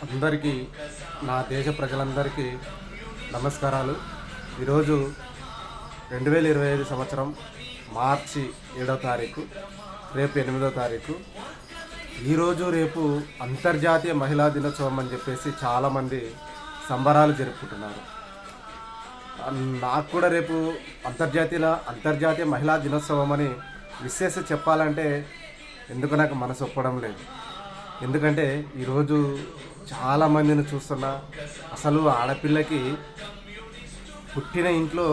అందరికీ నా దేశ ప్రజలందరికీ నమస్కారాలు. ఈరోజు 2025 సంవత్సరం మార్చి 7వ తారీఖు, రేపు 8వ తారీఖు. ఈరోజు రేపు అంతర్జాతీయ మహిళా దినోత్సవం అని చెప్పేసి చాలామంది సంబరాలు జరుపుకుంటున్నారు. నాకు కూడా రేపు అంతర్జాతీయ మహిళా దినోత్సవం అని విశేష చెప్పాలంటే ఎందుకు నాకు మనసు ఒప్పడం లేదు. ఎందుకంటే ఈరోజు చాలామందిని చూస్తున్నా, అసలు ఆడపిల్లకి పుట్టిన ఇంట్లో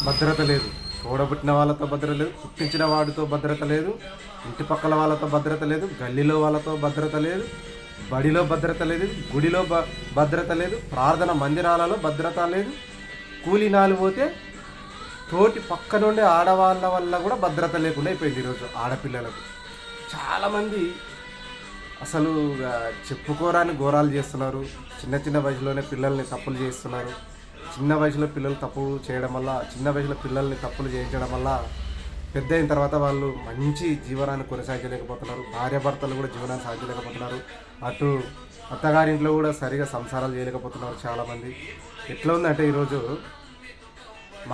భద్రత లేదు, తోడబుట్టిన వాళ్ళతో భద్రత లేదు, పుట్టించిన వాడితో భద్రత లేదు, ఇంటి పక్కల వాళ్ళతో భద్రత లేదు, గల్లీలో వాళ్ళతో భద్రత లేదు, బడిలో భద్రత లేదు, గుడిలో భద్రత లేదు, ప్రార్థన మందిరాలలో భద్రత లేదు, కూలీనాలు పోతే తోటి పక్క నుండి ఆడవాళ్ళ వల్ల కూడా భద్రత లేకుండా అయిపోయింది. ఈరోజు ఆడపిల్లలకు చాలామంది అసలు చెప్పుకోరాని ఘోరాలు చేస్తున్నారు. చిన్న చిన్న వయసులోనే పిల్లల్ని తప్పులు చేస్తున్నారు. చిన్న వయసులో పిల్లలు తప్పులు చేయడం వల్ల, చిన్న వయసులో పిల్లల్ని తప్పులు చేయించడం వల్ల పెద్ద అయిన తర్వాత వాళ్ళు మంచి జీవనాన్ని కొనసాగించలేకపోతున్నారు. భార్యాభర్తలు కూడా జీవనాన్ని సాగించలేకపోతున్నారు. అటు అత్తగారింట్లో కూడా సరిగా సంసారాలు చేయలేకపోతున్నారు చాలామంది. ఎట్లా ఉందంటే ఈరోజు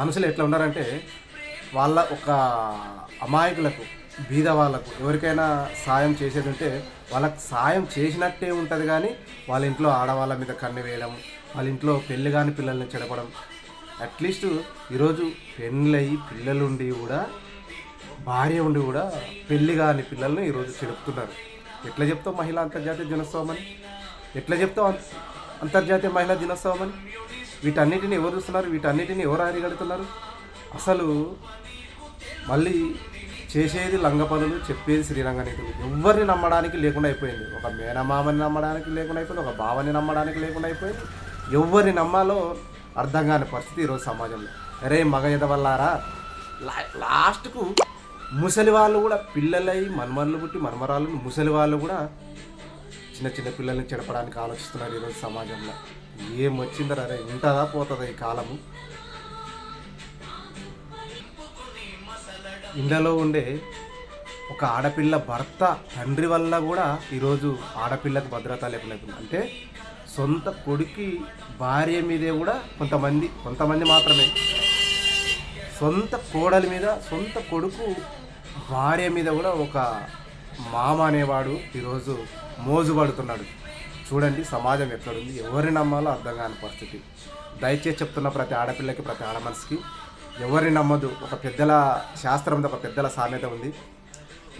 మనుషులు ఎట్లా ఉన్నారంటే, వాళ్ళ ఒక అమాయకులకు, బీద వాళ్ళకు ఎవరికైనా సాయం చేసేది ఉంటే వాళ్ళకి సాయం చేసినట్టే ఉంటుంది, కానీ వాళ్ళ ఇంట్లో ఆడవాళ్ళ మీద కన్ను వేయడం, వాళ్ళ ఇంట్లో పెళ్ళి కాని పిల్లల్ని చెడపడం. అట్లీస్ట్ ఈరోజు పెళ్ళయి పిల్లలుండి కూడా, భార్య ఉండి కూడా పెళ్ళి కాని పిల్లల్ని ఈరోజు చెడుపుతున్నారు. ఎట్లా చెప్తావు మహిళా అంతర్జాతీయ దినోత్సవం అని? ఎట్లా చెప్తావు అంతర్జాతీయ మహిళా దినోత్సవం అని? వీటన్నిటిని ఎవరు చూస్తున్నారు? వీటన్నిటిని ఎవరు అరిగడుతున్నారు? అసలు మళ్ళీ చేసేది లంగ పనులు, చెప్పేది శ్రీరంగ నీతులు. ఎవరిని నమ్మడానికి లేకుండా అయిపోయింది. ఒక మేనమామని నమ్మడానికి లేకుండా అయిపోయింది, ఒక బావని నమ్మడానికి లేకుండా అయిపోయింది. ఎవరిని నమ్మాలో అర్థం కాని పరిస్థితి ఈరోజు సమాజంలో. అరే మగ ఎదవల్లారా, లాస్ట్కు ముసలి వాళ్ళు కూడా, పిల్లలై మన్మర్లు పుట్టి మన్మరాలు ముసలి వాళ్ళు కూడా చిన్న చిన్న పిల్లల్ని చెడపడానికి ఆలోచిస్తున్నారు ఈరోజు సమాజంలో. ఏం వచ్చిందరా రే, ఉంటుందా పోతుందా ఈ కాలము? ఇళ్ళలో ఉండే ఒక ఆడపిల్ల భర్త, తండ్రి వల్ల కూడా ఈరోజు ఆడపిల్లకు భద్రత లేకుండా. అంటే సొంత కొడుకు భార్య మీదే కూడా కొంతమంది మాత్రమే, సొంత కోడలి మీద, సొంత కొడుకు భార్య మీద కూడా ఒక మామ అనేవాడు ఈరోజు మోజుపడుతున్నాడు. చూడండి సమాజం ఎక్కడుంది, ఎవరిని నమ్మాలో అర్థం కాని పరిస్థితి. దయచేసి చెప్తున్న ప్రతి ఆడపిల్లకి, ప్రతి ఆడ మనసుకి, ఎవరిని నమ్మదు. ఒక పెద్దల శాస్త్రం, ఒక పెద్దల సామెత ఉంది,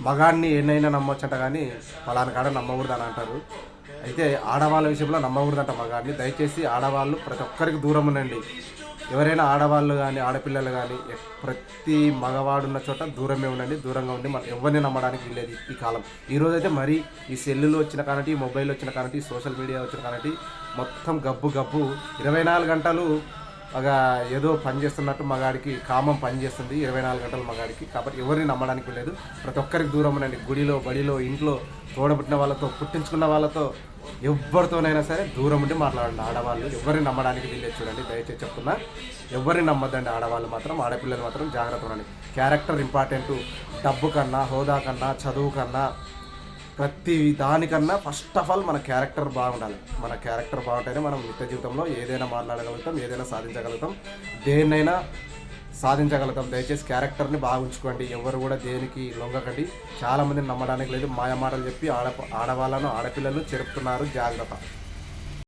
మగాడిని ఎన్నైనా నమ్మొచ్చంట కానీ పలానా కాడ నమ్మకూడదు అని అంటారు. అయితే ఆడవాళ్ళ విషయంలో నమ్మకూడదంట మగాడిని. దయచేసి ఆడవాళ్ళు ప్రతి ఒక్కరికి దూరం ఉండండి. ఎవరైనా ఆడవాళ్ళు కానీ ఆడపిల్లలు కానీ ప్రతి మగవాడున్న చోట దూరమే ఉండండి. దూరంగా ఉండి మనం ఎవరిని నమ్మడానికి వీల్లేదు ఈ కాలం. ఈరోజైతే మరి ఈ సెల్లులు వచ్చిన కానటి, ఈ మొబైల్ వచ్చిన కానటి, సోషల్ మీడియా వచ్చిన కానటి మొత్తం గబ్బు 24 గంటలు ఏదో పని చేస్తున్నట్టు మగాడికి కామం పని చేస్తుంది 24 గంటలు మగాడికి. కాబట్టి ఎవరిని నమ్మడానికి లేదు. ప్రతి ఒక్కరికి దూరం ఉండండి. గుడిలో, బడిలో, ఇంట్లో తోడబుట్టిన వాళ్ళతో, పుట్టించుకున్న వాళ్ళతో, ఎవరితోనైనా సరే దూరం ఉండి మాట్లాడండి. ఆడవాళ్ళు ఎవరిని నమ్మడానికి వీల్లేదు. చూడండి దయచేసి చెప్తున్నా, ఎవరిని నమ్మద్దండి. ఆడవాళ్ళు మాత్రం, ఆడపిల్లలు మాత్రం జాగ్రత్త ఉండండి. Character important. డబ్బు కన్నా, హోదా కన్నా, చదువు కన్నా, ప్రతి దానికన్నా ఫస్ట్ ఆఫ్ ఆల్ మన క్యారెక్టర్ బాగుండాలి. మన క్యారెక్టర్ బాగుంటేనే మనం నిత్య జీవితంలో ఏదైనా మాట్లాడగలుగుతాం, ఏదైనా సాధించగలుగుతాం, దేన్నైనా సాధించగలుగుతాం. దయచేసి క్యారెక్టర్ని బాగా ఉంచుకోండి. ఎవరు కూడా దేనికి లొంగకండి. చాలామందిని నమ్మడానికి లేదు. మాయమాటలు చెప్పి ఆడవాళ్ళను, ఆడపిల్లలను చెరుపుతున్నారు. జాగ్రత్త.